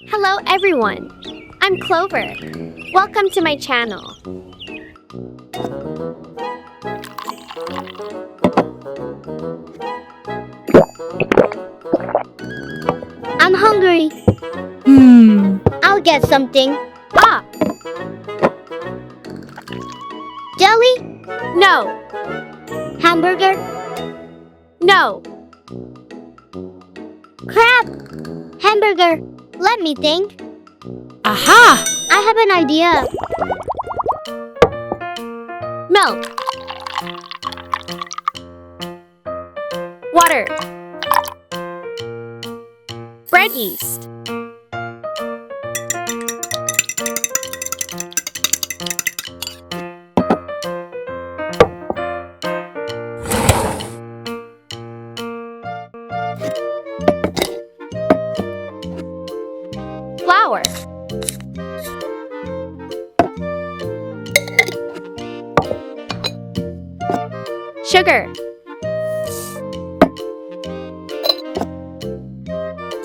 Hello everyone, I'm Clover. Welcome to my channel. I'm hungry. I'll get something. Ah! Jelly? No. Hamburger? No. Crab? Hamburger. Let me think. Aha! I have an idea. Milk. Water. Bread yeast. Flour. Sugar.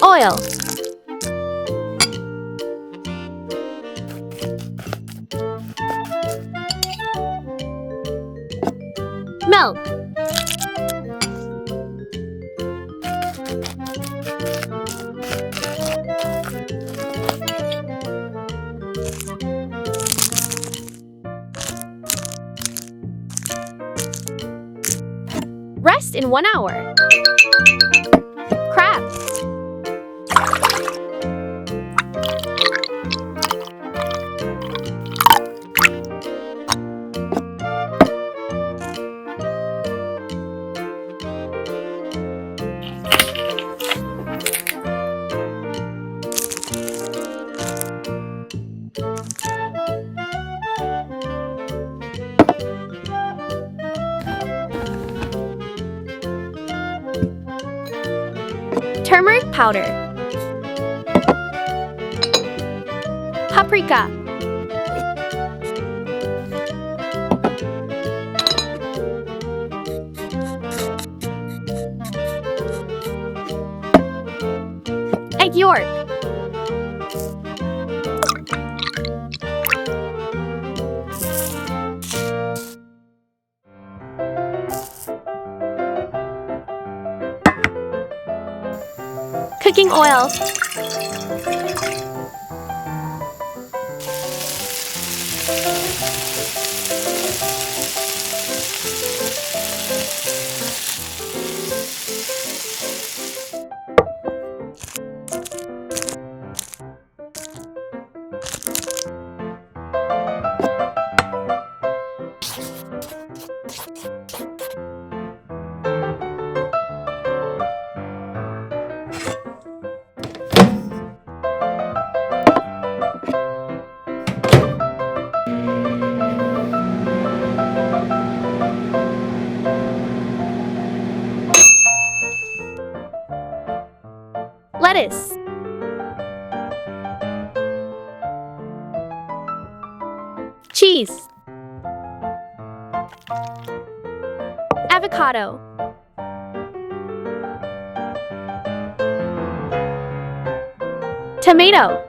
Oil. Milk. Rest in 1 hour. Crab. Turmeric powder. Paprika. Egg yolk. Cooking oil. Lettuce. Cheese. Avocado. Tomato.